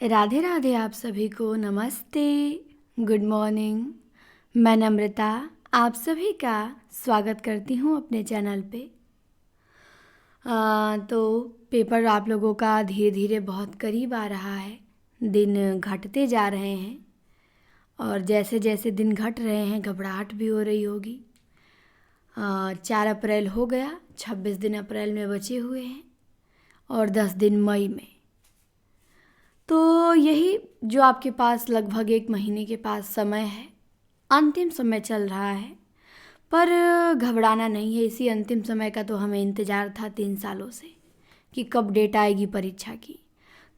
राधे राधे आप सभी को नमस्ते, गुड मॉर्निंग। मैं नम्रता आप सभी का स्वागत करती हूँ अपने चैनल पे। तो पेपर आप लोगों का धीरे धीरे बहुत करीब आ रहा है, दिन घटते जा रहे हैं और जैसे जैसे दिन घट रहे हैं घबराहट भी हो रही होगी। 4 अप्रैल हो गया, 26 दिन अप्रैल में बचे हुए हैं और 10 दिन मई में। तो यही जो आपके पास लगभग 1 महीने के पास समय है, अंतिम समय चल रहा है, पर घबराना नहीं है। इसी अंतिम समय का तो हमें इंतज़ार था 3 सालों से कि कब डेट आएगी परीक्षा की।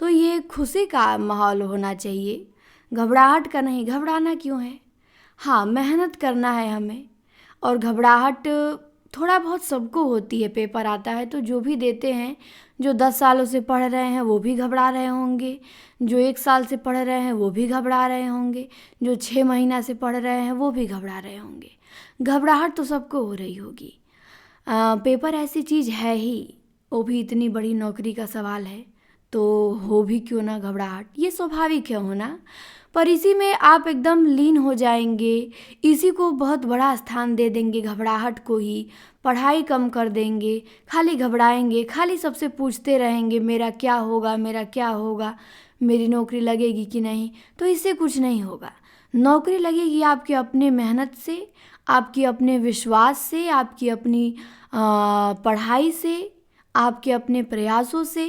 तो ये खुशी का माहौल होना चाहिए, घबराहट का नहीं। घबराना क्यों है? हाँ, मेहनत करना है हमें। और घबराहट थोड़ा बहुत सबको होती है। पेपर आता है तो जो भी देते हैं, जो 10 सालों से पढ़ रहे हैं वो भी घबरा रहे होंगे, जो 1 साल से पढ़ रहे हैं वो भी घबरा रहे होंगे, जो 6 महीना से पढ़ रहे हैं वो भी घबरा रहे होंगे। घबराहट तो सबको हो रही होगी। पेपर ऐसी चीज़ है ही, वो भी इतनी बड़ी नौकरी का सवाल है, तो हो भी क्यों ना घबराहट, ये स्वाभाविक है होना। पर इसी में आप एकदम लीन हो जाएंगे, इसी को बहुत बड़ा स्थान दे देंगे, घबराहट को ही। पढ़ाई कम कर देंगे, खाली घबराएंगे, खाली सबसे पूछते रहेंगे मेरा क्या होगा, मेरा क्या होगा, मेरी नौकरी लगेगी कि नहीं। तो इससे कुछ नहीं होगा। नौकरी लगेगी आपके अपने मेहनत से, आपके अपने विश्वास से, आपकी अपनी पढ़ाई से, आपके अपने प्रयासों से।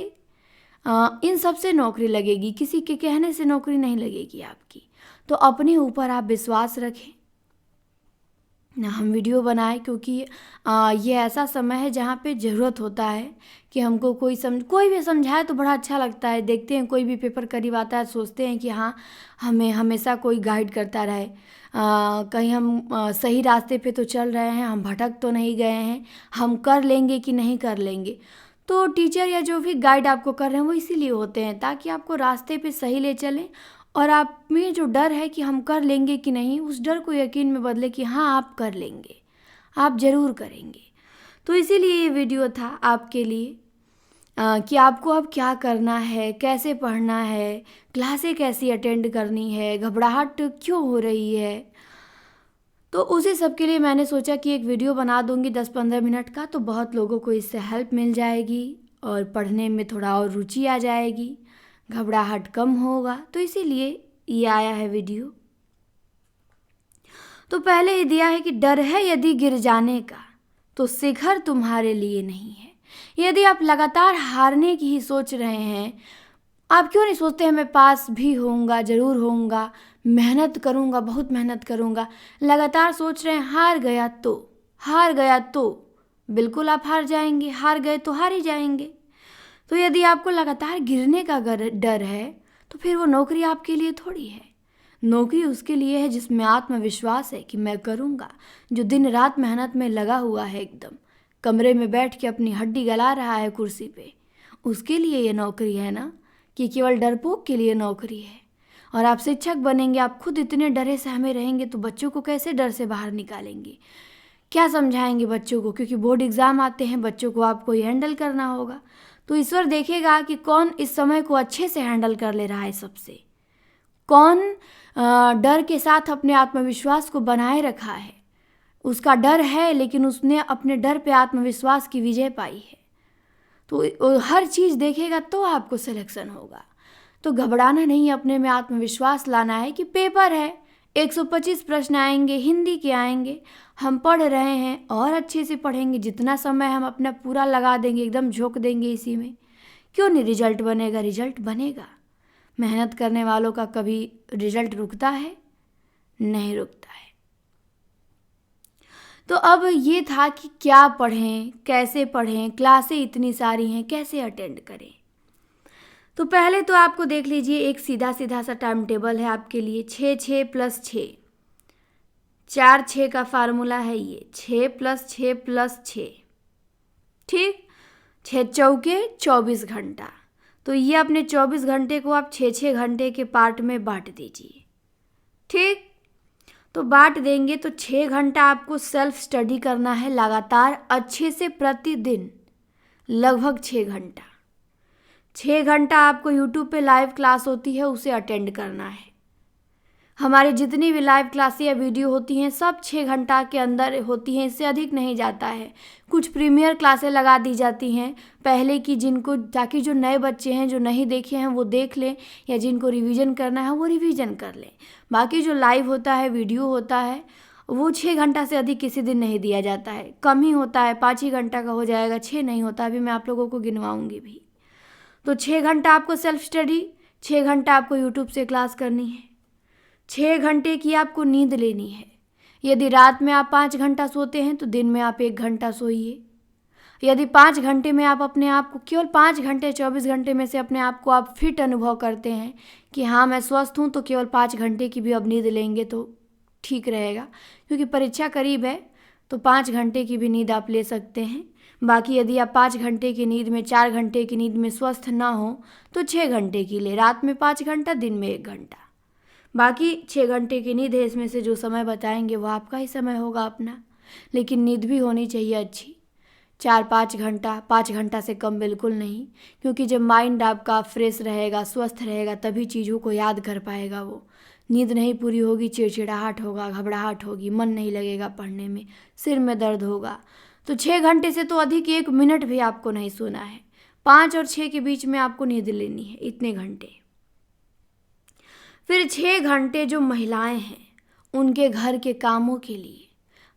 इन सब से नौकरी लगेगी, किसी के कहने से नौकरी नहीं लगेगी आपकी। तो अपने ऊपर आप विश्वास रखें। हम वीडियो बनाए क्योंकि ये ऐसा समय है जहाँ पे ज़रूरत होता है कि हमको कोई भी समझाए तो बड़ा अच्छा लगता है। देखते हैं कोई भी पेपर करीब आता है, सोचते हैं कि हाँ, हमें हमेशा कोई गाइड करता रहे, कहीं हम सही रास्ते पे तो चल रहे हैं, हम भटक तो नहीं गए हैं, हम कर लेंगे कि नहीं कर लेंगे। तो टीचर या जो भी गाइड आपको कर रहे हैं वो इसीलिए होते हैं ताकि आपको रास्ते पे सही ले चलें। और आप में जो डर है कि हम कर लेंगे कि नहीं, उस डर को यकीन में बदले कि हाँ, आप कर लेंगे, आप ज़रूर करेंगे। तो इसीलिए ये वीडियो था आपके लिए कि आपको अब क्या करना है, कैसे पढ़ना है, क्लासें कैसी अटेंड करनी है, घबराहट क्यों हो रही है। तो उसी सब के लिए मैंने सोचा कि एक वीडियो बना दूंगी 10-15 मिनट का, तो बहुत लोगों को इससे हेल्प मिल जाएगी और पढ़ने में थोड़ा और रुचि आ जाएगी, घबराहट कम होगा। तो इसीलिए ये आया है वीडियो। तो पहले ये दिया है कि डर है यदि गिर जाने का तो शिखर तुम्हारे लिए नहीं है। यदि आप लगातार हारने की ही सोच रहे हैं, आप क्यों नहीं सोचते हैं मैं पास भी होऊंगा, ज़रूर होऊंगा, मेहनत करूंगा, बहुत मेहनत करूंगा। लगातार सोच रहे हैं हार गया तो, हार गया तो, बिल्कुल आप हार जाएंगे, हार गए तो हार ही जाएंगे। तो यदि आपको लगातार गिरने का डर है तो फिर वो नौकरी आपके लिए थोड़ी है। नौकरी उसके लिए है जिसमें आत्मविश्वास है कि मैं करूँगा, जो दिन रात मेहनत में लगा हुआ है, एकदम कमरे में बैठ के अपनी हड्डी गला रहा है कुर्सी पे, उसके लिए ये नौकरी है ना, कि केवल डरपोक के लिए नौकरी है। और आप शिक्षक बनेंगे, आप खुद इतने डरे सहमे रहेंगे तो बच्चों को कैसे डर से बाहर निकालेंगे, क्या समझाएंगे बच्चों को, क्योंकि बोर्ड एग्ज़ाम आते हैं, बच्चों को आपको ही हैंडल करना होगा। तो ईश्वर देखेगा कि कौन इस समय को अच्छे से हैंडल कर ले रहा है सबसे, कौन डर के साथ अपने आत्मविश्वास को बनाए रखा है। उसका डर है लेकिन उसने अपने डर पे आत्मविश्वास की विजय पाई है। तो हर चीज़ देखेगा तो आपको सिलेक्शन होगा। तो घबराना नहीं, अपने में आत्मविश्वास लाना है कि पेपर है, 125 प्रश्न आएंगे, हिंदी के आएंगे, हम पढ़ रहे हैं और अच्छे से पढ़ेंगे, जितना समय हम अपना पूरा लगा देंगे, एकदम झोंक देंगे इसी में, क्यों नहीं रिजल्ट बनेगा, रिजल्ट बनेगा। मेहनत करने वालों का कभी रिजल्ट रुकता है? नहीं रुकता है। तो अब ये था कि क्या पढ़ें, कैसे पढ़ें, क्लासें इतनी सारी हैं, कैसे अटेंड करें। तो पहले तो आपको देख लीजिए, एक सीधा सीधा सा टाइम टेबल है आपके लिए, 6 4 6 का फार्मूला है ये, 6+6+6, ठीक। 6 चौके 24 घंटा। तो ये अपने 24 घंटे को आप 6 घंटे के पार्ट में बांट दीजिए, ठीक। तो बांट देंगे तो 6 घंटा आपको सेल्फ स्टडी करना है लगातार अच्छे से प्रतिदिन, लगभग 6 घंटा। 6 घंटा आपको यूट्यूब पे लाइव क्लास होती है उसे अटेंड करना है। हमारी जितनी भी लाइव क्लासें या वीडियो होती हैं सब 6 घंटा के अंदर होती हैं, इससे अधिक नहीं जाता है। कुछ प्रीमियर क्लासें लगा दी जाती हैं पहले की, जिनको ताकि जो नए बच्चे हैं जो नहीं देखे हैं वो देख लें, या जिनको रिवीजन करना है वो रिवीजन कर लें। बाकी जो लाइव होता है, वीडियो होता है, वो 6 घंटा से अधिक किसी दिन नहीं दिया जाता है, कम ही होता है, 5 ही घंटा का हो जाएगा, 6 नहीं होता। अभी मैं आप लोगों को गिनवाऊँगी भी। तो 6 घंटा आपको सेल्फ स्टडी, 6 घंटा आपको यूट्यूब से क्लास करनी है, 6 घंटे की आपको नींद लेनी है। यदि रात में आप 5 घंटा सोते हैं तो दिन में आप 1 घंटा सोइए। यदि 5 घंटे में आप अपने आप को, केवल 5 घंटे 24 घंटे में से अपने आप को आप फिट अनुभव करते हैं कि हाँ मैं स्वस्थ हूँ, तो केवल 5 घंटे की भी अब नींद लेंगे तो ठीक रहेगा, क्योंकि परीक्षा करीब है तो 5 घंटे की भी नींद आप ले सकते हैं। बाकी यदि आप 5 घंटे की नींद में 4 घंटे की नींद में स्वस्थ ना हो तो 6 घंटे की ले, रात में 5 घंटा, दिन में 1 घंटा। बाकी 6 घंटे की नींद है, इसमें से जो समय बताएंगे वो आपका ही समय होगा अपना। लेकिन नींद भी होनी चाहिए अच्छी, 4-5 घंटा, 5 घंटा से कम बिल्कुल नहीं, क्योंकि जब माइंड आपका फ्रेश रहेगा, स्वस्थ रहेगा, तभी चीज़ों को याद कर पाएगा वो। नींद नहीं पूरी होगी, चिड़चिड़ाहट होगा, घबराहट होगी, मन नहीं लगेगा पढ़ने में, सिर में दर्द होगा। तो 6 घंटे से तो अधिक 1 मिनट भी आपको नहीं सोना है। 5 और 6 के बीच में आपको नींद लेनी है, इतने घंटे। फिर 6 घंटे जो महिलाएं हैं उनके घर के कामों के लिए।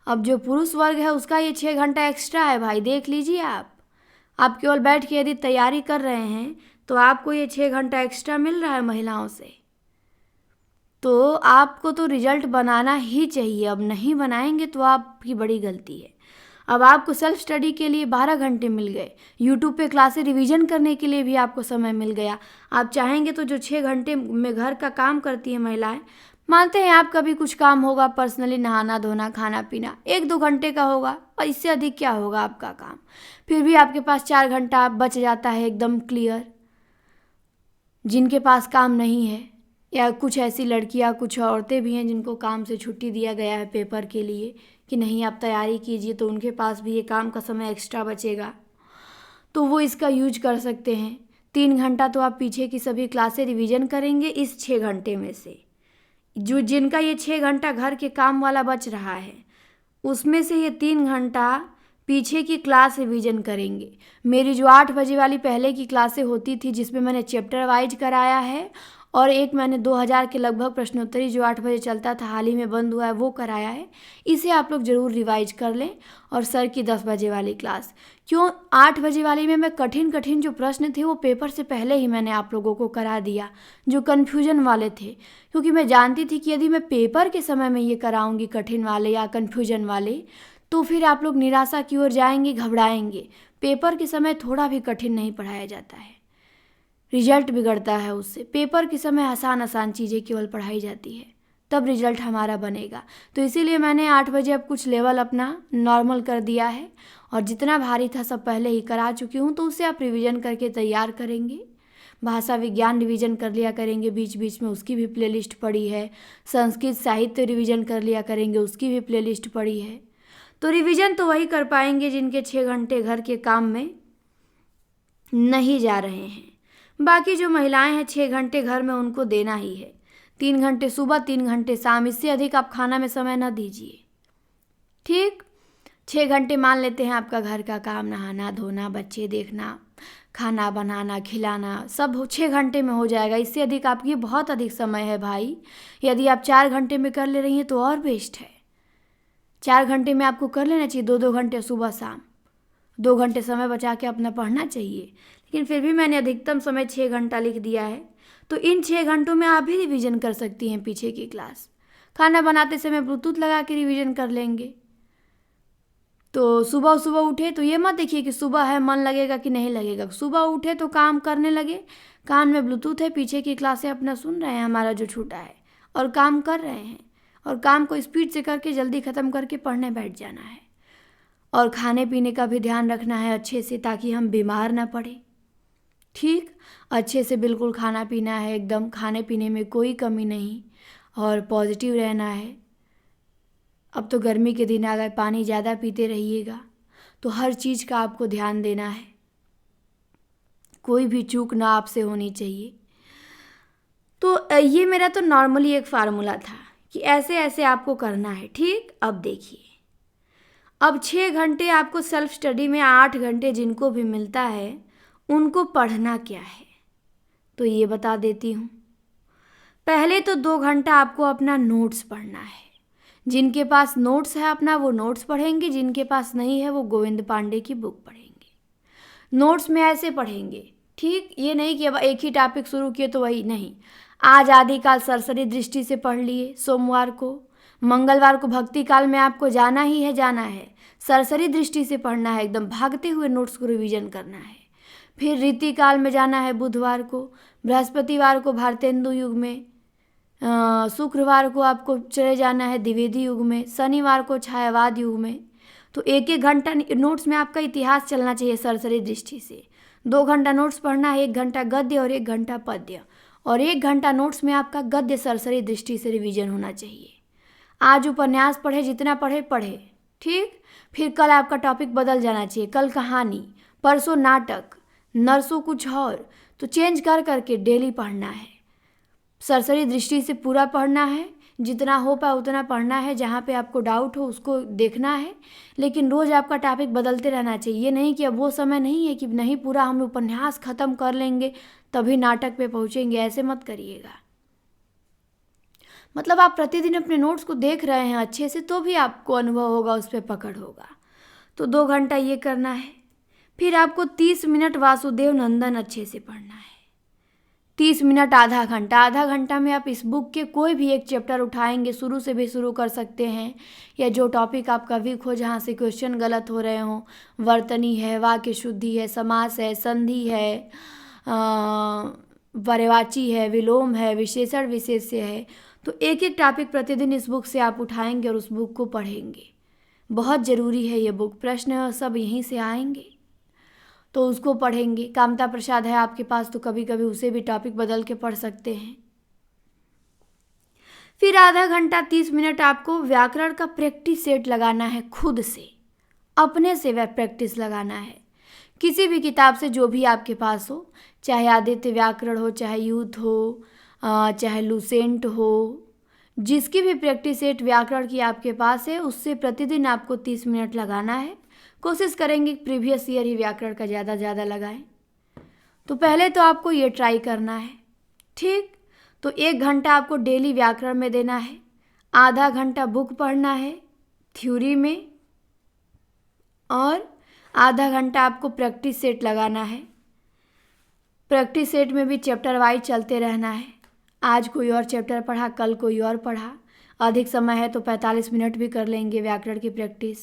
अब जो पुरुष वर्ग है उसका ये 6 घंटा एक्स्ट्रा है भाई, देख लीजिए आप केवल बैठ के यदि तैयारी कर रहे हैं तो आपको ये 6 घंटा एक्स्ट्रा मिल रहा है महिलाओं से। तो आपको तो रिजल्ट बनाना ही चाहिए, अब नहीं बनाएंगे तो आपकी बड़ी गलती है। अब आपको सेल्फ स्टडी के लिए 12 घंटे मिल गए, यूट्यूब पे क्लासेस रिवीजन करने के लिए भी आपको समय मिल गया। आप चाहेंगे तो जो 6 घंटे में घर का काम करती हैं महिलाएं, मानते हैं आपका भी कुछ काम होगा पर्सनली, नहाना धोना खाना पीना, 1-2 घंटे का होगा और इससे अधिक क्या होगा आपका काम। फिर भी आपके पास 4 घंटा बच जाता है एकदम क्लियर। जिनके पास काम नहीं है, या कुछ ऐसी लड़कियां, कुछ औरतें भी हैं जिनको काम से छुट्टी दिया गया है पेपर के लिए कि नहीं आप तैयारी कीजिए, तो उनके पास भी ये काम का समय एक्स्ट्रा बचेगा, तो वो इसका यूज कर सकते हैं। 3 घंटा तो आप पीछे की सभी क्लासें रिवीजन करेंगे इस 6 घंटे में से। जो जिनका ये 6 घंटा घर के काम वाला बच रहा है उसमें से ये 3 घंटा पीछे की क्लास रिवीजन करेंगे। मेरी जो 8 बजे वाली पहले की क्लासें होती थी जिसमें मैंने चैप्टर वाइज कराया है, और एक मैंने 2000 के लगभग प्रश्नोत्तरी जो 8 बजे चलता था, हाल ही में बंद हुआ है, वो कराया है। इसे आप लोग ज़रूर रिवाइज कर लें। और सर की 10 बजे वाली क्लास, क्यों 8 बजे वाली में मैं कठिन जो प्रश्न थे वो पेपर से पहले ही मैंने आप लोगों को करा दिया, जो कन्फ्यूजन वाले थे, क्योंकि मैं जानती थी कि यदि मैं पेपर के समय में ये कराऊंगी कठिन वाले या कन्फ्यूजन वाले तो फिर आप लोग निराशा की ओर जाएंगे, घबराएंगे। पेपर के समय थोड़ा भी कठिन नहीं पढ़ाया जाता है, रिजल्ट बिगड़ता है उससे। पेपर के समय आसान चीज़ें केवल पढ़ाई जाती है, तब रिजल्ट हमारा बनेगा। तो इसीलिए मैंने 8 बजे अब कुछ लेवल अपना नॉर्मल कर दिया है, और जितना भारी था सब पहले ही करा चुकी हूँ, तो उससे आप रिवीजन करके तैयार करेंगे। भाषा विज्ञान रिवीजन कर लिया करेंगे बीच बीच में, उसकी भी प्लेलिस्ट पड़ी है। संस्कृत साहित्य रिवीजन कर लिया करेंगे, उसकी भी प्लेलिस्ट पड़ी है। तो रिवीजन तो वही कर पाएंगे जिनके 6 घंटे घर के काम में नहीं जा रहे हैं। बाकी जो महिलाएं हैं 6 घंटे घर में उनको देना ही है, 3 घंटे सुबह 3 घंटे शाम, इससे अधिक आप खाना में समय न दीजिए। ठीक, 6 घंटे मान लेते हैं आपका घर का काम, नहाना धोना, बच्चे देखना, खाना बनाना खिलाना, सब 6 घंटे में हो जाएगा। इससे अधिक आपकी बहुत अधिक समय है भाई। यदि आप 4 घंटे में कर ले रही हैं तो और बेस्ट है। 4 घंटे में आपको कर लेना चाहिए, 2-2 घंटे सुबह शाम, 2 घंटे समय बचा के अपना पढ़ना चाहिए। लेकिन फिर भी मैंने अधिकतम समय 6 घंटा लिख दिया है, तो इन 6 घंटों में आप भी रिवीजन कर सकती हैं पीछे की क्लास। खाना बनाते समय ब्लूटूथ लगा के रिवीजन कर लेंगे। तो सुबह सुबह उठे तो ये मत देखिए कि सुबह है मन लगेगा कि नहीं लगेगा, सुबह उठे तो काम करने लगे, कान में ब्लूटूथ है, पीछे की क्लासें अपना सुन रहे हैं हमारा जो छूटा है, और काम कर रहे हैं, और काम को स्पीड से करके जल्दी ख़त्म करके पढ़ने बैठ जाना है। और खाने पीने का भी ध्यान रखना है अच्छे से, ताकि हम बीमार ना पड़े। ठीक, अच्छे से बिल्कुल खाना पीना है, एकदम खाने पीने में कोई कमी नहीं, और पॉजिटिव रहना है। अब तो गर्मी के दिन आ गए, पानी ज़्यादा पीते रहिएगा। तो हर चीज़ का आपको ध्यान देना है। कोई भी चूक ना आपसे होनी चाहिए। तो ये मेरा तो नॉर्मली एक फार्मूला था कि ऐसे ऐसे आपको करना है। ठीक, अब देखिए, अब 6 घंटे आपको सेल्फ स्टडी में 8 घंटे जिनको भी मिलता है उनको पढ़ना क्या है, तो ये बता देती हूँ। पहले तो 2 घंटा आपको अपना नोट्स पढ़ना है। जिनके पास नोट्स है अपना वो नोट्स पढ़ेंगे, जिनके पास नहीं है वो गोविंद पांडे की बुक पढ़ेंगे। नोट्स में ऐसे पढ़ेंगे, ठीक, ये नहीं कि अब एक ही टॉपिक शुरू किए तो वही नहीं। आज आदिकाल सरसरी दृष्टि से पढ़ लिए, सोमवार को, मंगलवार को भक्ति काल में आपको जाना ही है, जाना है, सरसरी दृष्टि से पढ़ना है, एकदम भागते हुए नोट्स को रिवीजन करना है। फिर रीति काल में जाना है बुधवार को, बृहस्पतिवार को भारतेंदु युग में, शुक्रवार को आपको चले जाना है द्विवेदी युग में, शनिवार को छायावाद युग में। तो एक एक घंटा नोट्स में आपका इतिहास चलना चाहिए सरसरी दृष्टि से। 2 घंटा नोट्स पढ़ना है, 1 घंटा गद्य और 1 घंटा पद्य, और 1 घंटा नोट्स में आपका गद्य सरसरी दृष्टि से रिवीजन होना चाहिए। आज उपन्यास पढ़े, जितना पढ़े पढ़े, ठीक। फिर कल आपका टॉपिक बदल जाना चाहिए, कल कहानी, परसों नाटक, नरसों कुछ और, तो चेंज कर करके डेली पढ़ना है। सरसरी दृष्टि से पूरा पढ़ना है, जितना हो पाए उतना पढ़ना है, जहाँ पे आपको डाउट हो उसको देखना है, लेकिन रोज़ आपका टॉपिक बदलते रहना चाहिए। ये नहीं कि अब वो समय नहीं है कि नहीं पूरा हम उपन्यास ख़त्म कर लेंगे तभी नाटक पे पहुँचेंगे, ऐसे मत करिएगा। मतलब आप प्रतिदिन अपने नोट्स को देख रहे हैं अच्छे से तो भी आपको अनुभव होगा, उस पर पकड़ होगा। तो 2 घंटा ये करना है। फिर आपको 30 मिनट वासुदेव नंदन अच्छे से पढ़ना है। 30 मिनट, आधा घंटा। आधा घंटा में आप इस बुक के कोई भी एक चैप्टर उठाएंगे, शुरू से भी शुरू कर सकते हैं, या जो टॉपिक आपका वीक हो, जहाँ से क्वेश्चन गलत हो रहे हों, वर्तनी है, वाक्य शुद्धि है, समास है, संधि है, पर्यायवाची है, विलोम है, विशेषण विशेष्य है, तो एक एक टॉपिक प्रतिदिन इस बुक से आप उठाएंगे और उस बुक को पढ़ेंगे। बहुत ज़रूरी है ये बुक, प्रश्न सब यहीं से आएंगे, तो उसको पढ़ेंगे। कामता प्रसाद है आपके पास तो कभी कभी उसे भी टॉपिक बदल के पढ़ सकते हैं। फिर आधा घंटा 30 मिनट आपको व्याकरण का प्रैक्टिस सेट लगाना है, खुद से, अपने से वह प्रैक्टिस लगाना है। किसी भी किताब से, जो भी आपके पास हो, चाहे आदित्य व्याकरण हो, चाहे यूथ हो, चाहे लुसेंट हो, जिसकी भी प्रैक्टिस सेट व्याकरण की आपके पास है, उससे प्रतिदिन आपको 30 मिनट लगाना है। कोशिश करेंगे प्रीवियस ईयर ही व्याकरण का ज़्यादा लगाएं। तो पहले तो आपको ये ट्राई करना है, ठीक। तो 1 घंटा आपको डेली व्याकरण में देना है, आधा घंटा बुक पढ़ना है थ्योरी में, और आधा घंटा आपको प्रैक्टिस सेट लगाना है। प्रैक्टिस सेट में भी चैप्टर वाइज चलते रहना है। आज कोई और चैप्टर पढ़ा, कल कोई और पढ़ा। अधिक समय है तो 45 मिनट भी कर लेंगे व्याकरण की प्रैक्टिस,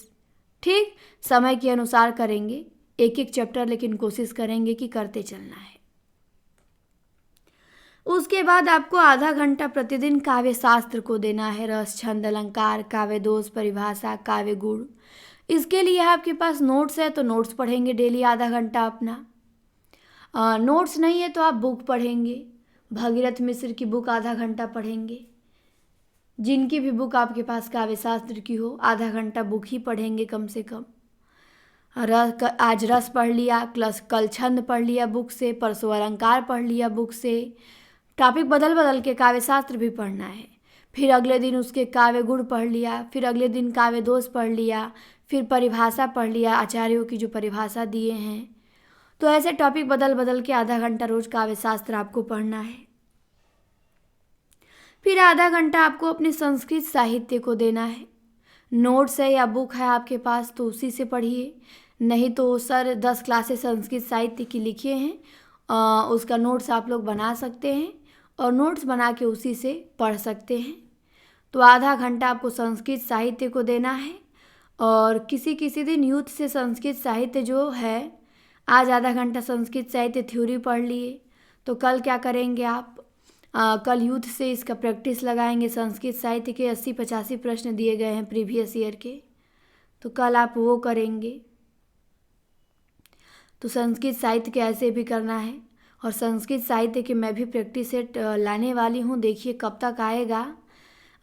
ठीक। समय के अनुसार करेंगे एक एक चैप्टर, लेकिन कोशिश करेंगे कि करते चलना है। उसके बाद आपको आधा घंटा प्रतिदिन काव्य शास्त्र को देना है, रस, छंद, अलंकार, काव्य दोष, परिभाषा, काव्य गुण। इसके लिए आपके पास नोट्स है तो नोट्स पढ़ेंगे डेली आधा घंटा अपना। नोट्स नहीं है तो आप बुक पढ़ेंगे, भगीरथ मिश्र की बुक आधा घंटा पढ़ेंगे। जिनकी भी बुक आपके पास काव्य शास्त्र की हो, आधा घंटा बुक ही पढ़ेंगे कम से कम। आज रस पढ़ लिया, कल छंद पढ़ लिया बुक से, परसों अलंकार पढ़ लिया बुक से। टॉपिक बदल बदल के काव्य शास्त्र भी पढ़ना है। फिर अगले दिन उसके काव्य गुण पढ़ लिया, फिर अगले दिन काव्य दोष पढ़ लिया, फिर परिभाषा पढ़ लिया, आचार्यों की जो परिभाषा दिए हैं। तो ऐसे टॉपिक बदल बदल के आधा घंटा रोज काव्य शास्त्र आपको पढ़ना है। फिर आधा घंटा आपको अपने संस्कृत साहित्य को देना है। नोट्स है या बुक है आपके पास तो उसी से पढ़िए, नहीं तो सर 10 क्लासेस संस्कृत साहित्य की लिखे हैं, उसका नोट्स आप लोग बना सकते हैं और नोट्स बना के उसी से पढ़ सकते हैं। तो आधा घंटा आपको संस्कृत साहित्य को देना है। और किसी किसी दिन यूथ से संस्कृत साहित्य जो है, आज आधा घंटा संस्कृत साहित्य थ्योरी पढ़ लिए, तो कल क्या करेंगे आप, कल यूथ से इसका प्रैक्टिस लगाएंगे। संस्कृत साहित्य के 80-85 प्रश्न दिए गए हैं प्रीवियस ईयर के, तो कल आप वो करेंगे। तो संस्कृत साहित्य के ऐसे भी करना है। और संस्कृत साहित्य के मैं भी प्रैक्टिस सेट लाने वाली हूँ, देखिए कब तक आएगा।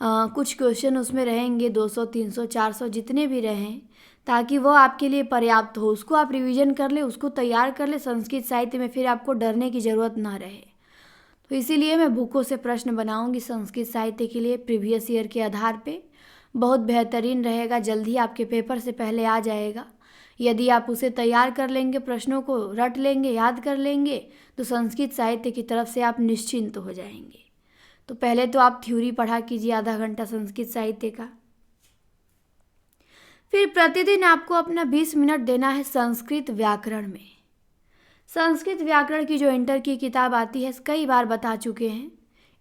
कुछ क्वेश्चन उसमें रहेंगे 200, 300, 400 जितने भी रहें, ताकि वो आपके लिए पर्याप्त हो। उसको आप रिवीजन कर ले, उसको तैयार कर ले संस्कृत साहित्य में, फिर आपको डरने की ज़रूरत ना रहे। तो इसीलिए मैं बुकों से प्रश्न बनाऊंगी संस्कृत साहित्य के लिए प्रीवियस ईयर के आधार पे। बहुत बेहतरीन रहेगा, जल्दी आपके पेपर से पहले आ जाएगा। यदि आप उसे तैयार कर लेंगे, प्रश्नों को रट लेंगे, याद कर लेंगे, तो संस्कृत साहित्य की तरफ से आप निश्चिंत हो जाएंगे। तो पहले तो आप थ्योरी पढ़ा कीजिए आधा घंटा संस्कृत साहित्य का। फिर प्रतिदिन आपको अपना 20 मिनट देना है संस्कृत व्याकरण में। संस्कृत व्याकरण की जो इंटर की किताब आती है, कई बार बता चुके हैं,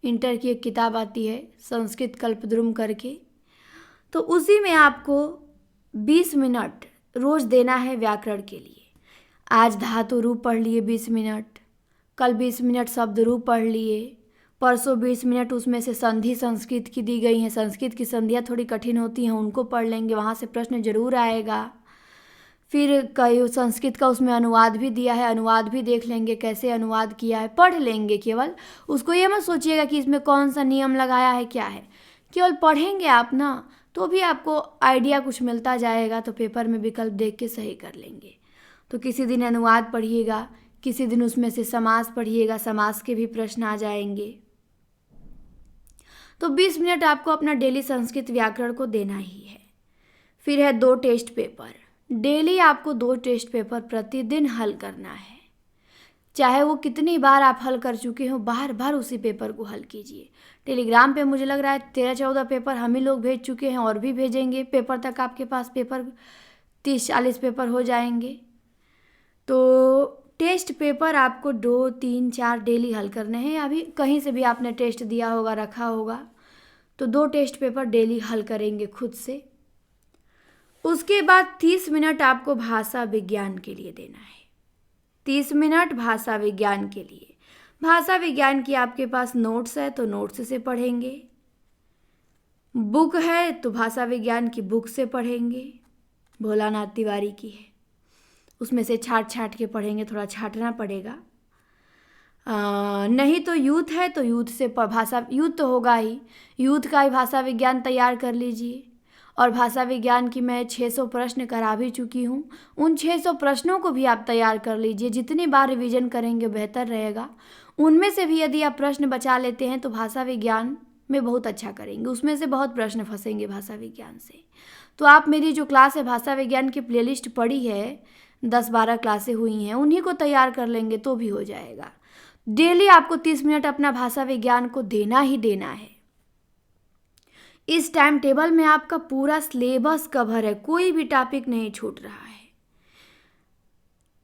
इंटर की एक किताब आती है संस्कृत कल्पद्रुम करके, तो उसी में आपको 20 मिनट रोज़ देना है व्याकरण के लिए। आज धातु रूप पढ़ लिए 20 मिनट, कल 20 मिनट शब्द रूप पढ़ लिए, परसों 20 मिनट उसमें से संधि संस्कृत की दी गई हैं, संस्कृत की संधियाँ थोड़ी कठिन होती हैं, उनको पढ़ लेंगे, वहाँ से प्रश्न जरूर आएगा। फिर कई संस्कृत का उसमें अनुवाद भी दिया है, अनुवाद भी देख लेंगे कैसे अनुवाद किया है, पढ़ लेंगे। केवल उसको ये मत सोचिएगा कि इसमें कौन सा नियम लगाया है क्या है, केवल पढ़ेंगे आप ना, तो भी आपको आइडिया कुछ मिलता जाएगा। तो पेपर में विकल्प देख के सही कर लेंगे। तो किसी दिन अनुवाद पढ़िएगा, किसी दिन उसमें से समास पढ़िएगा, समास के भी प्रश्न आ जाएंगे। तो 20 मिनट आपको अपना डेली संस्कृत व्याकरण को देना ही है। फिर है 2 टेस्ट पेपर। डेली आपको 2 टेस्ट पेपर प्रतिदिन हल करना है। चाहे वो कितनी बार आप हल कर चुके हो, बार बार उसी पेपर को हल कीजिए। टेलीग्राम पे मुझे लग रहा है 13-14 पेपर हम ही लोग भेज चुके हैं, और भी भेजेंगे। पेपर तक आपके पास पेपर 30-40 पेपर हो जाएंगे। तो टेस्ट पेपर आपको 2, 3, 4 डेली हल करने हैं। अभी कहीं से भी आपने टेस्ट दिया होगा, रखा होगा, तो 2 टेस्ट पेपर डेली हल करेंगे खुद से। उसके बाद 30 मिनट आपको भाषा विज्ञान के लिए देना है। 30 मिनट भाषा विज्ञान के लिए। भाषा विज्ञान की आपके पास नोट्स है तो नोट्स से पढ़ेंगे, बुक है तो भाषा विज्ञान की बुक से पढ़ेंगे, भोलानाथ तिवारी की है, उसमें से छाट छाट के पढ़ेंगे, थोड़ा छाटना पड़ेगा। नहीं तो यूथ है तो यूथ से भाषा, यूथ तो होगा ही, यूथ का ही भाषा विज्ञान तैयार कर लीजिए। और भाषा विज्ञान की मैं 600 प्रश्न करा भी चुकी हूँ, उन 600 प्रश्नों को भी आप तैयार कर लीजिए। जितनी बार रिवीजन करेंगे बेहतर रहेगा। उनमें से भी यदि आप प्रश्न बचा लेते हैं तो भाषा विज्ञान में बहुत अच्छा करेंगे। उसमें से बहुत प्रश्न फंसेंगे भाषा विज्ञान से। तो आप मेरी जो क्लास है भाषा विज्ञान की प्लेलिस्ट पड़ी है, 10-12 क्लासें हुई हैं, उन्हीं को तैयार कर लेंगे तो भी हो जाएगा। डेली आपको 30 मिनट अपना भाषा विज्ञान को देना ही देना है। इस टाइम टेबल में आपका पूरा सिलेबस कवर है, कोई भी टॉपिक नहीं छूट रहा है।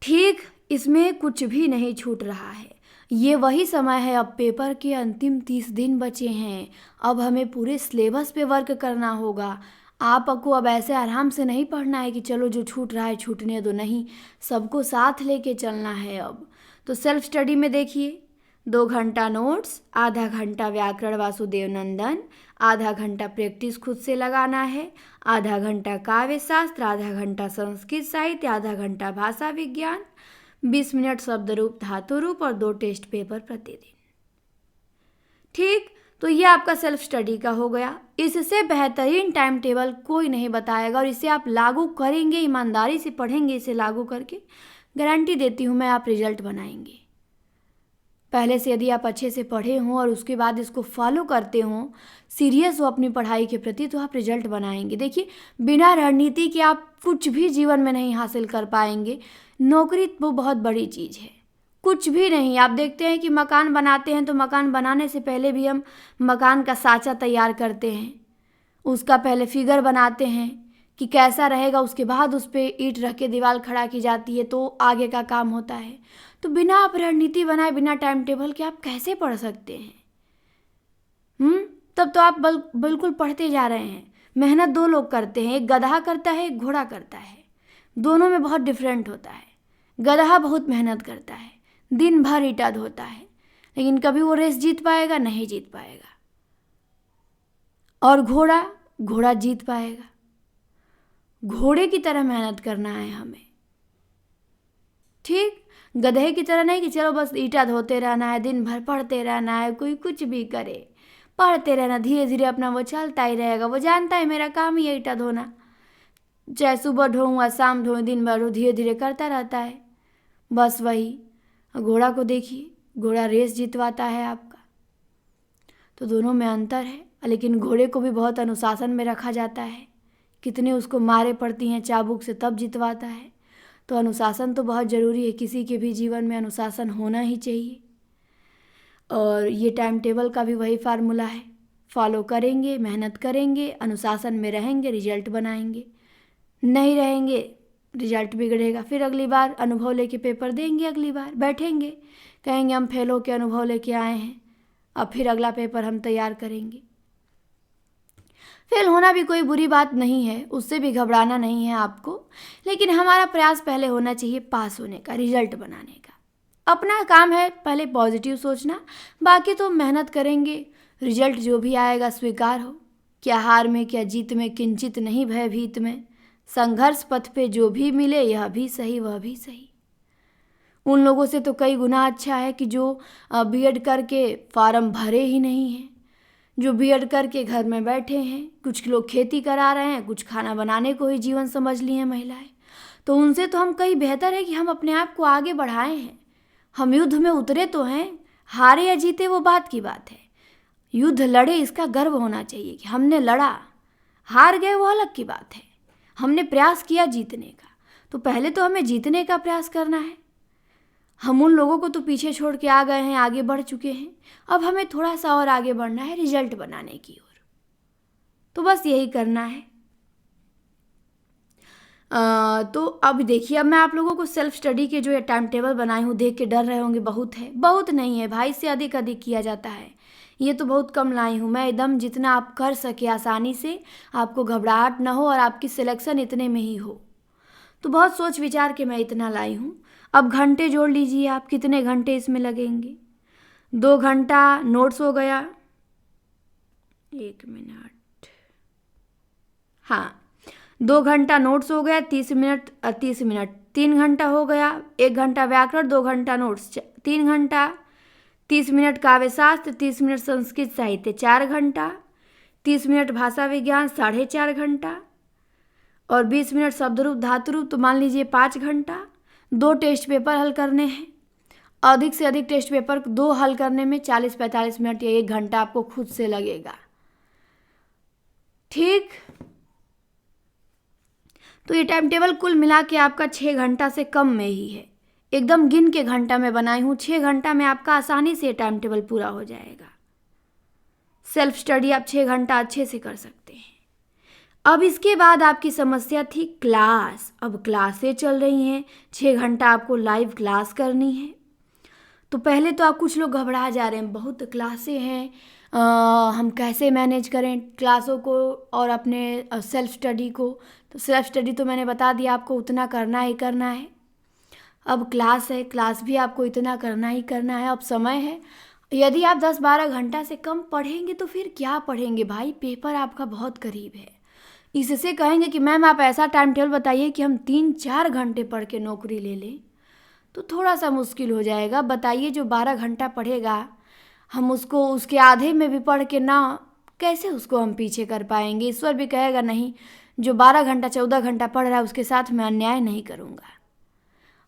ठीक, इसमें कुछ भी नहीं छूट रहा है। ये वही समय है, अब पेपर के अंतिम 30 दिन बचे हैं, अब हमें पूरे सिलेबस पे वर्क करना होगा। आपको अब ऐसे आराम से नहीं पढ़ना है कि चलो जो छूट रहा है छूटने दो, नहीं, सबको साथ लेके चलना है अब। तो सेल्फ स्टडी में देखिए, 2 घंटा नोट्स, आधा घंटा व्याकरण वासुदेव नंदन, आधा घंटा प्रैक्टिस खुद से लगाना है, आधा घंटा काव्य शास्त्र, आधा घंटा संस्कृत साहित्य, आधा घंटा भाषा विज्ञान, 20 मिनट शब्द रूप धातु रूप और 2 टेस्ट पेपर प्रतिदिन। ठीक, तो ये आपका सेल्फ स्टडी का हो गया। इससे बेहतरीन टाइम टेबल कोई नहीं बताएगा, और इसे आप लागू करेंगे, ईमानदारी से पढ़ेंगे, इसे लागू करके गारंटी देती हूँ मैं, आप रिजल्ट बनाएंगे। पहले से यदि आप अच्छे से पढ़े हों और उसके बाद इसको फॉलो करते हों, सीरियस हो अपनी पढ़ाई के प्रति, तो आप रिजल्ट बनाएंगे। देखिए, बिना रणनीति के आप कुछ भी जीवन में नहीं हासिल कर पाएंगे। नौकरी वो बहुत बड़ी चीज़ है, कुछ भी नहीं। आप देखते हैं कि मकान बनाते हैं तो मकान बनाने से पहले भी हम मकान का साँचा तैयार करते हैं, उसका पहले फिगर बनाते हैं कि कैसा रहेगा, उसके बाद उस पर ईंट रख के दीवार खड़ा की जाती है, तो आगे का काम होता है। तो बिना आप रणनीति बनाए, बिना टाइम टेबल के आप कैसे पढ़ सकते हैं? तब तो आप बिल्कुल पढ़ते जा रहे हैं। मेहनत 2 लोग करते हैं, एक गधा करता है, एक घोड़ा करता है, दोनों में बहुत डिफरेंट होता है। गधा बहुत मेहनत करता है, दिन भर ईंटा धोता है, लेकिन कभी वो रेस जीत पाएगा? नहीं जीत पाएगा। और घोड़ा जीत पाएगा। घोड़े की तरह मेहनत करना है हमें। ठीक, गधे की तरह नहीं कि चलो बस ईंटा धोते रहना है, दिन भर पढ़ते रहना है, कोई कुछ भी करे, पढ़ते रहना, धीरे धीरे अपना वो चलता ही रहेगा। वो जानता है मेरा काम ही है ईंटा धोना, चाहे सुबह ढोऊँ या शाम ढोऊँ, दिन भर धीरे धीरे करता रहता है। बस वही घोड़ा को देखिए, घोड़ा रेस जितवाता है आपका। तो दोनों में अंतर है, लेकिन घोड़े को भी बहुत अनुशासन में रखा जाता है। कितने उसको मारे पड़ती हैं चाबुक से तब जितवाता है। तो अनुशासन तो बहुत ज़रूरी है, किसी के भी जीवन में अनुशासन होना ही चाहिए। और ये टाइम टेबल का भी वही फार्मूला है, फॉलो करेंगे, मेहनत करेंगे, अनुशासन में रहेंगे, रिजल्ट बनाएंगे। नहीं रहेंगे, रिजल्ट बिगड़ेगा। फिर अगली बार अनुभव लेके पेपर देंगे, अगली बार बैठेंगे, कहेंगे हम फेल होके अनुभव लेके आए हैं, अब फिर अगला पेपर हम तैयार करेंगे। फेल होना भी कोई बुरी बात नहीं है, उससे भी घबराना नहीं है आपको, लेकिन हमारा प्रयास पहले होना चाहिए पास होने का, रिजल्ट बनाने का। अपना काम है पहले पॉजिटिव सोचना, बाकी तो मेहनत करेंगे, रिजल्ट जो भी आएगा स्वीकार हो। क्या हार में क्या जीत में किंचित नहीं भयभीत में, संघर्ष पथ पे जो भी मिले यह भी सही वह भी सही। उन लोगों से तो कई गुना अच्छा है कि जो बीएड करके फार्म भरे ही नहीं हैं, जो बीएड करके घर में बैठे हैं। कुछ लोग खेती करा रहे हैं, कुछ खाना बनाने को ही जीवन समझ ली हैं महिलाएं। तो उनसे तो हम कहीं बेहतर है कि हम अपने आप को आगे बढ़ाए हैं। हम युद्ध में उतरे तो हैं, हारे या जीते वो बात की बात है, युद्ध लड़े इसका गर्व होना चाहिए कि हमने लड़ा। हार गए वो अलग की बात है, हमने प्रयास किया जीतने का। तो पहले तो हमें जीतने का प्रयास करना है। हम उन लोगों को तो पीछे छोड़ के आ गए हैं, आगे बढ़ चुके हैं, अब हमें थोड़ा सा और आगे बढ़ना है, रिजल्ट बनाने की ओर। तो बस यही करना है। तो अब देखिए, अब मैं आप लोगों को सेल्फ स्टडी के जो ये टाइम टेबल बनाई हूँ देख के डर रहे होंगे बहुत है, बहुत नहीं है भाई, इससे अधिक अधिक किया जाता है। ये तो बहुत कम लाई हूँ मैं, एकदम जितना आप कर सके आसानी से, आपको घबराहट ना हो और आपकी सिलेक्शन इतने में ही हो। तो बहुत सोच विचार के मैं इतना लाई हूँ। अब घंटे जोड़ लीजिए आप, कितने घंटे इसमें लगेंगे। 2 घंटा नोट्स हो गया, 1 मिनट, हाँ 2 घंटा नोट्स हो गया, 30 मिनट 3 घंटा हो गया, 1 घंटा व्याकरण, 2 घंटा नोट्स, 3 घंटा, 30 मिनट काव्यशास्त्र, 30 मिनट संस्कृत साहित्य, 4 घंटा, 30 मिनट भाषा विज्ञान, 4.5 घंटा, और 20 मिनट शब्दरूप धातुरूप, तो मान लीजिए 5 घंटा। 2 टेस्ट पेपर हल करने हैं, अधिक से अधिक टेस्ट पेपर 2 हल करने में 40-45 मिनट या 1 घंटा आपको खुद से लगेगा। ठीक, तो ये टाइम टेबल कुल मिला के आपका 6 घंटा से कम में ही है, एकदम गिन के घंटा में बनाई हूँ। 6 घंटा में आपका आसानी से टाइम टेबल पूरा हो जाएगा। सेल्फ स्टडी आप 6 घंटा अच्छे से कर सकते हैं। अब इसके बाद आपकी समस्या थी क्लास। अब क्लासें चल रही हैं, 6 घंटा आपको लाइव क्लास करनी है। तो पहले तो आप कुछ लोग घबरा जा रहे हैं, बहुत क्लासें हैं, हम कैसे मैनेज करें क्लासों को और अपने सेल्फ स्टडी को। तो सेल्फ स्टडी तो मैंने बता दिया आपको, उतना करना ही करना है। अब क्लास है, क्लास भी आपको इतना करना ही करना है। अब समय है, यदि आप 10-12 घंटा से कम पढ़ेंगे तो फिर क्या पढ़ेंगे भाई, पेपर आपका बहुत करीब है। इससे कहेंगे कि मैम आप ऐसा टाइम टेबल बताइए कि हम 3-4 घंटे पढ़ के नौकरी ले लें, तो थोड़ा सा मुश्किल हो जाएगा। बताइए जो 12 घंटा पढ़ेगा, हम उसको उसके आधे में भी पढ़ के ना, कैसे उसको हम पीछे कर पाएंगे। ईश्वर भी कहेगा नहीं, जो 12 घंटा 14 घंटा पढ़ रहा है उसके साथ मैं अन्याय नहीं करूँगा।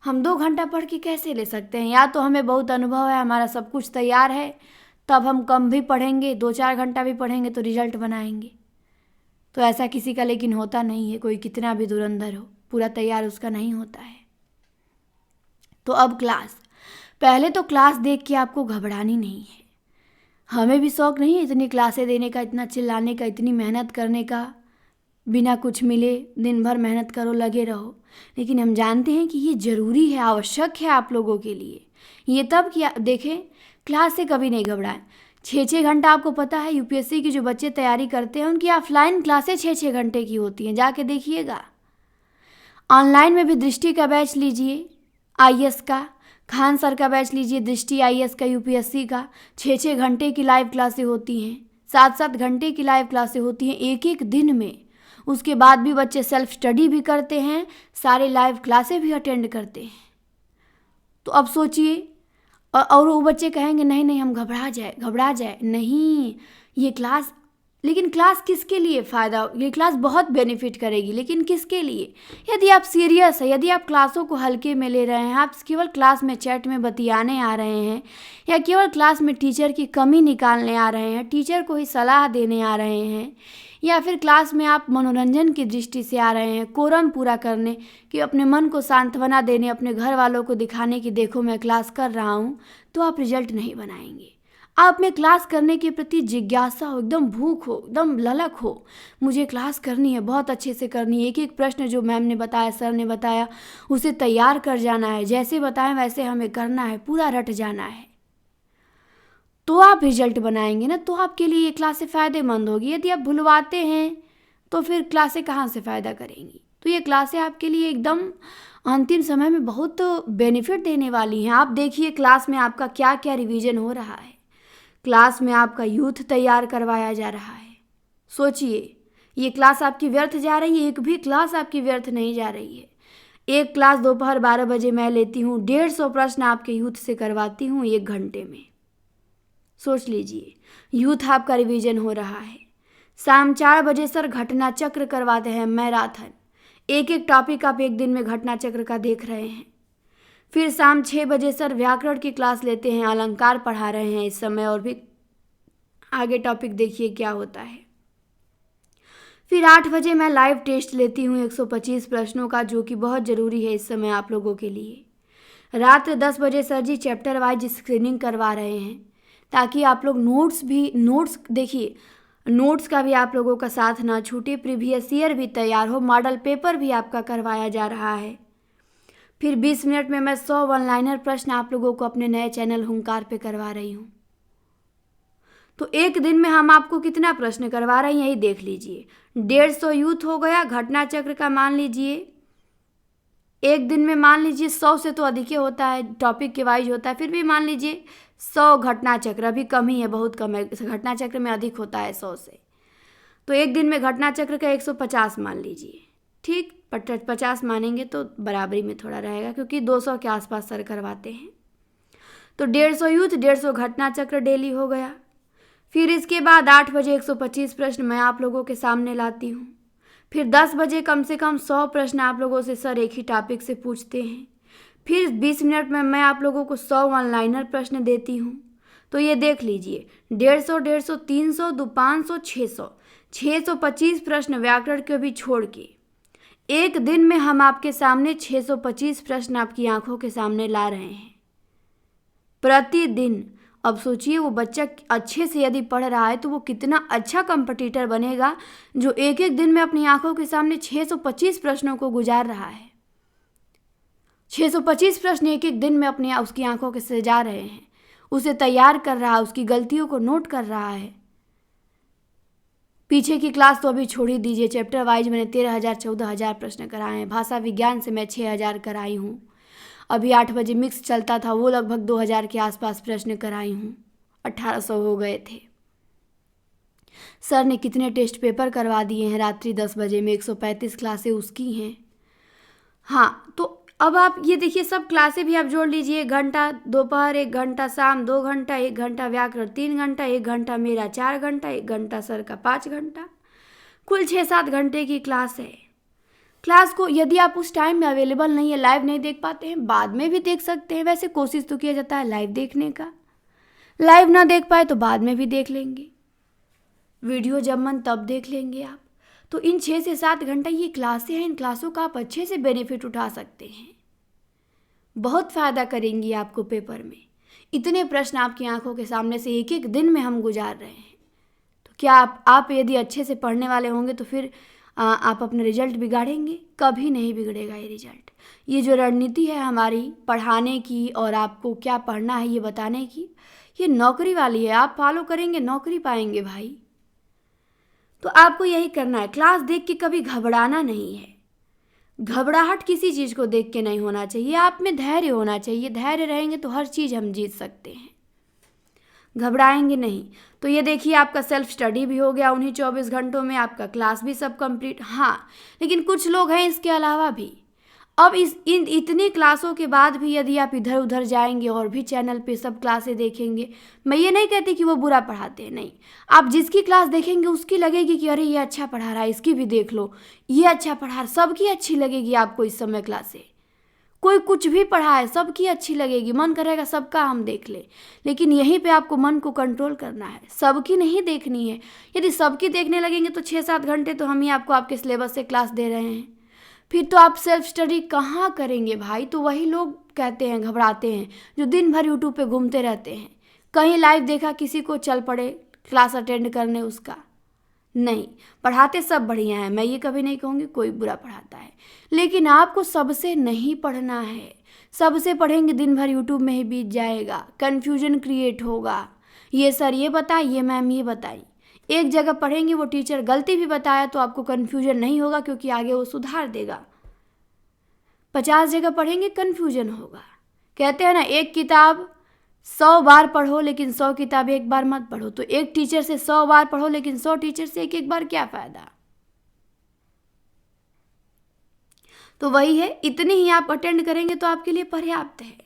हम 2 घंटा पढ़ के कैसे ले सकते हैं, या तो हमें बहुत अनुभव है, हमारा सब कुछ तैयार है, तब हम कम भी पढ़ेंगे, 2-4 घंटा भी पढ़ेंगे तो रिजल्ट बनाएंगे। तो ऐसा किसी का लेकिन होता नहीं है, कोई कितना भी धुरंधर हो, पूरा तैयार उसका नहीं होता है। तो अब क्लास, पहले तो क्लास देख के आपको घबरानी नहीं है। हमें भी शौक़ नहीं है इतनी क्लासें देने का, इतना चिल्लाने का, इतनी मेहनत करने का, बिना कुछ मिले दिन भर मेहनत करो, लगे रहो। लेकिन हम जानते हैं कि ये ज़रूरी है, आवश्यक है आप लोगों के लिए। ये तब कि देखें, क्लास से कभी नहीं घबराएं। 6-6 घंटा आपको पता है, यूपीएससी की जो बच्चे तैयारी करते हैं उनकी ऑफलाइन क्लासें 6-6 घंटे की होती हैं, जाके देखिएगा। ऑनलाइन में भी दृष्टि का बैच लीजिए, आईएएस का, खान सर का बैच लीजिए, दृष्टि आईएएस का, यूपीएससी का, 6-6 घंटे की लाइव क्लासें होती हैं, 7-7 घंटे की लाइव क्लासें होती हैं एक दिन में। उसके बाद भी बच्चे सेल्फ स्टडी भी करते हैं, सारे लाइव क्लासें भी अटेंड करते हैं। तो अब सोचिए, और वो बच्चे कहेंगे नहीं नहीं हम घबरा जाए, नहीं, ये क्लास लेकिन क्लास किसके लिए फ़ायदा, ये क्लास बहुत बेनिफिट करेगी, लेकिन किसके लिए? यदि आप सीरियस है, यदि आप क्लासों को हल्के में ले रहे हैं, आप केवल क्लास में चैट में बतियाने आ रहे हैं, या केवल क्लास में टीचर की कमी निकालने आ रहे हैं, टीचर को ही सलाह देने आ रहे हैं, या फिर क्लास में आप मनोरंजन की दृष्टि से आ रहे हैं, कोरम पूरा करने, कि अपने मन को सांत्वना देने, अपने घर वालों को दिखाने कि देखो मैं क्लास कर रहा हूँ, तो आप रिजल्ट नहीं बनाएंगे। आप में क्लास करने के प्रति जिज्ञासा हो, एकदम भूख हो, एकदम ललक हो, मुझे क्लास करनी है, बहुत अच्छे से करनी है, एक एक प्रश्न जो मैम ने बताया, सर ने बताया, उसे तैयार कर जाना है, जैसे बताएं वैसे हमें करना है, पूरा रट जाना है, तो आप रिजल्ट बनाएंगे ना, तो आपके लिए ये क्लासें फ़ायदेमंद होगी। यदि आप भुलवाते हैं तो फिर क्लासें कहाँ से फ़ायदा करेंगी? तो ये क्लासें आपके लिए एकदम अंतिम समय में बहुत बेनिफिट देने वाली हैं। आप देखिए क्लास में आपका क्या क्या रिवीजन हो रहा है, क्लास में आपका यूथ तैयार करवाया जा रहा है। सोचिए, ये क्लास आपकी व्यर्थ जा रही है? एक भी क्लास आपकी व्यर्थ नहीं जा रही है। एक क्लास दोपहर 12 बजे मैं लेती हूँ, 150 प्रश्न आपके यूथ से करवाती हूँ 1 घंटे में। सोच लीजिए, यूथ आपका रिवीजन हो रहा है। शाम 4 बजे सर घटना चक्र करवाते हैं, मैराथन, एक एक टॉपिक आप एक दिन में घटना चक्र का देख रहे हैं। फिर शाम 6 बजे सर व्याकरण की क्लास लेते हैं, अलंकार पढ़ा रहे हैं इस समय, और भी आगे टॉपिक देखिए क्या होता है। फिर 8 बजे मैं लाइव टेस्ट लेती हूँ 125 प्रश्नों का, जो कि बहुत ज़रूरी है इस समय आप लोगों के लिए। रात 10 बजे सर जी चैप्टर वाइज स्क्रीनिंग करवा रहे हैं, ताकि आप लोग नोट्स देखिए, नोट्स का भी आप लोगों का साथ ना छूटे, प्रीवियस ईयर भी तैयार हो, मॉडल पेपर भी आपका करवाया जा रहा है। फिर 20 मिनट में मैं 100 वन लाइनर प्रश्न आप लोगों को अपने नए चैनल हुंकार पे करवा रही हूँ। तो एक दिन में हम आपको कितना प्रश्न करवा रहे हैं यही देख लीजिए। 150 यूथ हो गया, घटना चक्र का मान लीजिए एक दिन में, मान लीजिए 100 से तो अधिक ही होता है, टॉपिक के वाइज होता है, फिर भी मान लीजिए 100 घटना चक्र, अभी कम ही है, बहुत कम है, घटना चक्र में अधिक होता है 100 से। तो एक दिन में घटना चक्र का 150 मान लीजिए, ठीक, 50 मानेंगे तो बराबरी में थोड़ा रहेगा, क्योंकि 200 के आसपास सर करवाते हैं। तो 150 यूथ, 150 घटना चक्र डेली हो गया। फिर इसके बाद 8 बजे 125 प्रश्न मैं आप लोगों के सामने लाती हूँ। फिर 10 बजे कम से कम 100 प्रश्न आप लोगों से सर एक ही टॉपिक से पूछते हैं। फिर 20 मिनट में मैं आप लोगों को 100 वन लाइनर प्रश्न देती हूँ। तो ये देख लीजिए, 150, 300, 500, 600, 625 प्रश्न व्याकरण के भी छोड़ के एक दिन में हम आपके सामने 625 प्रश्न आपकी आंखों के सामने ला रहे हैं प्रतिदिन। अब सोचिए, वो बच्चा अच्छे से यदि पढ़ रहा है तो वो कितना अच्छा कंपटीटर बनेगा, जो एक एक दिन में अपनी आंखों के सामने 625 प्रश्नों को गुजार रहा है। 625 प्रश्न एक एक दिन में अपनी उसकी आंखों के से जा रहे हैं, उसे तैयार कर रहा है, उसकी गलतियों को नोट कर रहा है। पीछे की क्लास तो अभी छोड़ ही दीजिए, चैप्टर वाइज मैंने 13,000 14,000 प्रश्न कराए हैं। भाषा विज्ञान से मैं 6,000 कराई हूँ। अभी 8 बजे मिक्स चलता था, वो लगभग 2,000 के आसपास प्रश्न कराई हूँ, 1,800 हो गए थे। सर ने कितने टेस्ट पेपर करवा दिए हैं रात्रि 10 बजे में, 135 क्लासें उसकी हैं। हाँ, तो अब आप ये देखिए, सब क्लासें भी आप जोड़ लीजिए, 1 घंटा दोपहर, 1 घंटा शाम, 2 घंटा, 1 घंटा व्याकरण, 3 घंटा, 1 घंटा मेरा, 4 घंटा, 1 घंटा सर का 5 घंटा, कुल 6-7 घंटे की क्लास है। क्लास को यदि आप उस टाइम में अवेलेबल नहीं है, लाइव नहीं देख पाते हैं, बाद में भी देख सकते हैं। वैसे कोशिश तो किया जाता है लाइव देखने का, लाइव ना देख पाए तो बाद में भी देख लेंगे, वीडियो जब मन तब देख लेंगे आप। तो इन 6 से 7 घंटा ये क्लासें हैं, इन क्लासों का आप अच्छे से बेनिफिट उठा सकते हैं, बहुत फ़ायदा करेंगी आपको पेपर में। इतने प्रश्न आपकी आंखों के सामने से एक एक दिन में हम गुजार रहे हैं, तो क्या आप यदि अच्छे से पढ़ने वाले होंगे तो फिर आप अपना रिजल्ट बिगाड़ेंगे? कभी नहीं बिगड़ेगा ये रिजल्ट। ये जो रणनीति है हमारी पढ़ाने की और आपको क्या पढ़ना है ये बताने की, ये नौकरी वाली है। आप फॉलो करेंगे नौकरी पाएंगे भाई। तो आपको यही करना है, क्लास देख के कभी घबराना नहीं है। घबराहट किसी चीज़ को देख के नहीं होना चाहिए, आप में धैर्य होना चाहिए। धैर्य रहेंगे तो हर चीज़ हम जीत सकते हैं, घबराएंगे नहीं। तो ये देखिए, आपका सेल्फ स्टडी भी हो गया उन्हीं 24 घंटों में, आपका क्लास भी सब कंप्लीट। हाँ, लेकिन कुछ लोग हैं इसके अलावा भी, अब इतनी क्लासों के बाद भी यदि आप इधर उधर जाएंगे और भी चैनल पे सब क्लासें देखेंगे, मैं ये नहीं कहती कि वो बुरा पढ़ाते हैं, नहीं, आप जिसकी क्लास देखेंगे उसकी लगेगी कि अरे ये अच्छा पढ़ा रहा है, इसकी भी देख लो, ये अच्छा पढ़ा रहा, सबकी अच्छी लगेगी आपको इस समय क्लासें। कोई कुछ भी पढ़ा है सबकी अच्छी लगेगी, मन करेगा सबका हम देख ले, लेकिन यहीं पे आपको मन को कंट्रोल करना है, सबकी नहीं देखनी है। यदि सबकी देखने लगेंगे तो 6-7 घंटे तो हम ही आपको आपके सिलेबस से क्लास दे रहे हैं, फिर तो आप सेल्फ स्टडी कहाँ करेंगे भाई। तो वही लोग कहते हैं, घबराते हैं, जो दिन भर यूट्यूब पे घूमते रहते हैं। कहीं लाइव देखा किसी को, चल पड़े क्लास अटेंड करने उसका। नहीं, पढ़ाते सब बढ़िया है, मैं ये कभी नहीं कहूँगी कोई बुरा पढ़ाता है, लेकिन आपको सबसे नहीं पढ़ना है। सबसे पढ़ेंगे दिन भर यूट्यूब में ही बीत जाएगा, कन्फ्यूजन क्रिएट होगा, ये सर ये बताए, ये मैम ये बताई। एक जगह पढ़ेंगे, वो टीचर गलती भी बताया तो आपको कन्फ्यूजन नहीं होगा, क्योंकि आगे वो सुधार देगा। 50 जगह पढ़ेंगे कन्फ्यूजन होगा। कहते हैं ना, एक किताब 100 बार पढ़ो लेकिन 100 किताब एक बार मत पढ़ो। तो एक टीचर से 100 बार पढ़ो लेकिन 100 टीचर से एक एक बार क्या फ़ायदा। तो वही है, इतनी ही आप अटेंड करेंगे तो आपके लिए पर्याप्त है।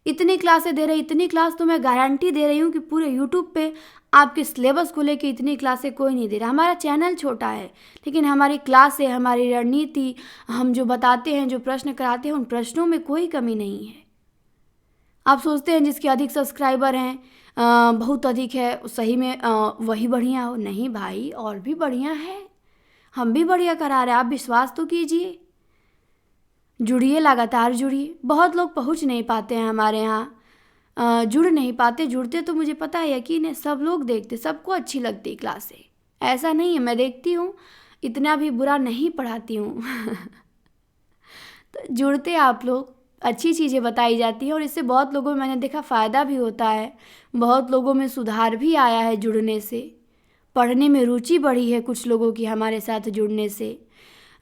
इतनी क्लासें दे रही, इतनी क्लास तो मैं गारंटी दे रही हूँ कि पूरे यूट्यूब पे आपके सिलेबस को लेके इतनी क्लासें कोई नहीं दे रहा। हमारा चैनल छोटा है, लेकिन हमारी क्लासें, हमारी रणनीति, हम जो बताते हैं, जो प्रश्न कराते हैं, उन प्रश्नों में कोई कमी नहीं है। आप सोचते हैं जिसके अधिक सब्सक्राइबर हैं, बहुत अधिक है, सही में वही बढ़िया हो? नहीं भाई, और भी बढ़िया है, हम भी बढ़िया करा रहे हैं। आप विश्वास तो कीजिए, जुड़िए, लगातार जुड़िए। बहुत लोग पहुंच नहीं पाते हैं हमारे यहाँ, जुड़ नहीं पाते। जुड़ते तो मुझे पता है, यकीन है, सब लोग देखते, सबको अच्छी लगती क्लासें, ऐसा नहीं है। मैं देखती हूँ, इतना भी बुरा नहीं पढ़ाती हूँ। तो जुड़ते आप लोग, अच्छी चीज़ें बताई जाती हैं और इससे बहुत लोगों में मैंने देखा फ़ायदा भी होता है, बहुत लोगों में सुधार भी आया है जुड़ने से। पढ़ने में रुचि बढ़ी है कुछ लोगों की हमारे साथ जुड़ने से।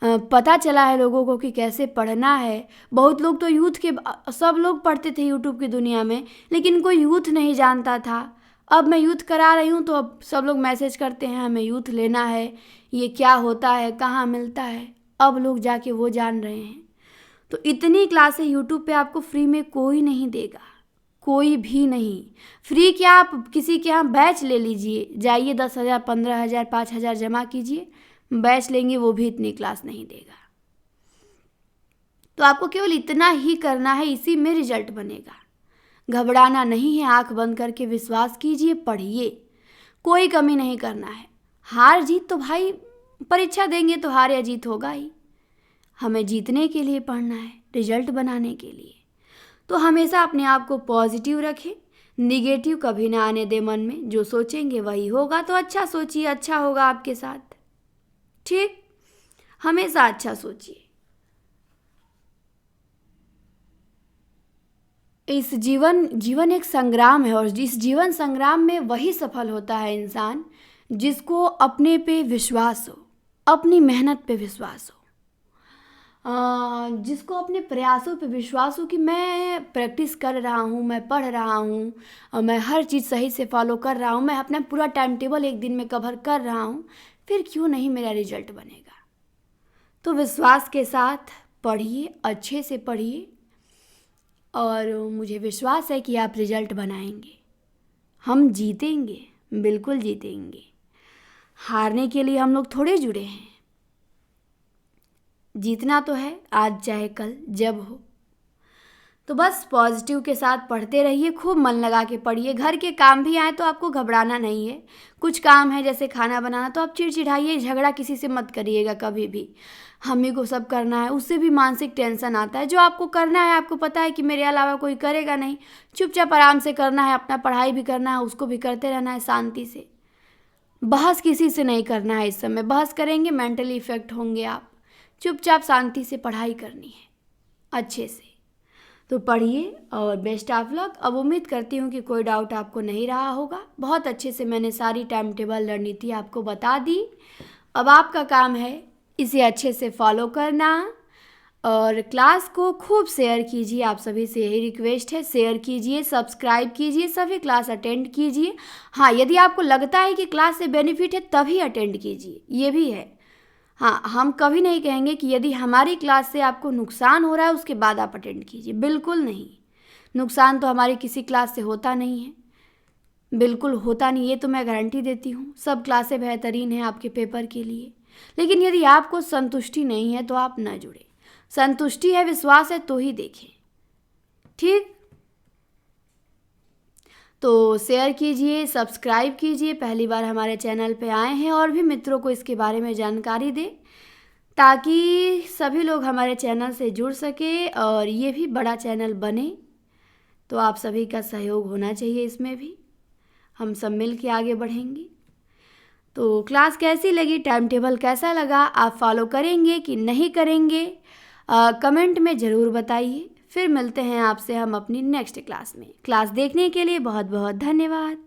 पता चला है लोगों को कि कैसे पढ़ना है। बहुत लोग तो यूथ के, सब लोग पढ़ते थे यूट्यूब की दुनिया में, लेकिन कोई यूथ नहीं जानता था। अब मैं यूथ करा रही हूँ तो अब सब लोग मैसेज करते हैं हमें यूथ लेना है, ये क्या होता है, कहाँ मिलता है। अब लोग जाके वो जान रहे हैं। तो इतनी क्लासें यूट्यूब पे आपको फ्री में कोई नहीं देगा, कोई भी नहीं। फ्री क्या, आप किसी के यहाँ बैच ले लीजिए, जाइए 10,000, 15,000, 5,000 जमा कीजिए, बैच लेंगे, वो भी इतनी क्लास नहीं देगा। तो आपको केवल इतना ही करना है, इसी में रिजल्ट बनेगा। घबराना नहीं है, आंख बंद करके विश्वास कीजिए, पढ़िए, कोई कमी नहीं करना है। हार जीत तो भाई, परीक्षा देंगे तो हार या जीत होगा ही। हमें जीतने के लिए पढ़ना है, रिजल्ट बनाने के लिए। तो हमेशा अपने आप को पॉजिटिव रखें, निगेटिव कभी ना आने दे मन में। जो सोचेंगे वही होगा, तो अच्छा सोचिए, अच्छा होगा आपके साथ। ठीक, हमेशा अच्छा सोचिए। इस जीवन एक संग्राम है, और इस जीवन संग्राम में वही सफल होता है इंसान जिसको अपने पे विश्वास हो, अपनी मेहनत पे विश्वास हो, जिसको अपने प्रयासों पे विश्वास हो कि मैं प्रैक्टिस कर रहा हूँ, मैं पढ़ रहा हूँ, और मैं हर चीज़ सही से फॉलो कर रहा हूँ, मैं अपना पूरा टाइम टेबल एक दिन में कवर कर रहा हूँ, फिर क्यों नहीं मेरा रिजल्ट बनेगा। तो विश्वास के साथ पढ़िए, अच्छे से पढ़िए, और मुझे विश्वास है कि आप रिजल्ट बनाएंगे। हम जीतेंगे, बिल्कुल जीतेंगे। हारने के लिए हम लोग थोड़े जुड़े हैं, जीतना तो है, आज चाहे कल, जब हो। तो बस पॉजिटिव के साथ पढ़ते रहिए, खूब मन लगा के पढ़िए। घर के काम भी आए तो आपको घबराना नहीं है। कुछ काम है जैसे खाना बनाना, तो आप चिड़चिड़ाइए, झगड़ा किसी से मत करिएगा कभी भी। हमें को सब करना है, उससे भी मानसिक टेंशन आता है। जो आपको करना है, आपको पता है कि मेरे अलावा कोई करेगा नहीं, चुपचाप आराम से करना है, अपना पढ़ाई भी करना है, उसको भी करते रहना है शांति से। बहस किसी से नहीं करना है। इस समय बहस करेंगे मेंटली इफेक्ट होंगे आप। चुपचाप शांति से पढ़ाई करनी है, अच्छे से। तो पढ़िए और बेस्ट ऑफ लक। अब उम्मीद करती हूँ कि कोई डाउट आपको नहीं रहा होगा। बहुत अच्छे से मैंने सारी टाइम टेबल रणनीति आपको बता दी। अब आपका काम है इसे अच्छे से फॉलो करना, और क्लास को खूब शेयर कीजिए। आप सभी से यही रिक्वेस्ट है, शेयर कीजिए, सब्सक्राइब कीजिए, सभी क्लास अटेंड कीजिए। हाँ, यदि आपको लगता है कि क्लास से बेनिफिट है तभी अटेंड कीजिए, ये भी है। हाँ, हम कभी नहीं कहेंगे कि यदि हमारी क्लास से आपको नुकसान हो रहा है उसके बाद आप अटेंड कीजिए, बिल्कुल नहीं। नुकसान तो हमारी किसी क्लास से होता नहीं है, बिल्कुल होता नहीं, ये तो मैं गारंटी देती हूँ। सब क्लासें बेहतरीन हैं आपके पेपर के लिए। लेकिन यदि आपको संतुष्टि नहीं है तो आप न जुड़े। संतुष्टि है, विश्वास है तो ही देखें, ठीक। तो शेयर कीजिए, सब्सक्राइब कीजिए, पहली बार हमारे चैनल पे आए हैं और भी मित्रों को इसके बारे में जानकारी दें, ताकि सभी लोग हमारे चैनल से जुड़ सके और ये भी बड़ा चैनल बने। तो आप सभी का सहयोग होना चाहिए, इसमें भी हम सब मिल के आगे बढ़ेंगे। तो क्लास कैसी लगी, टाइम टेबल कैसा लगा, आप फॉलो करेंगे कि नहीं करेंगे, कमेंट में ज़रूर बताइए। फिर मिलते हैं आपसे हम अपनी नेक्स्ट क्लास में। क्लास देखने के लिए बहुत बहुत धन्यवाद।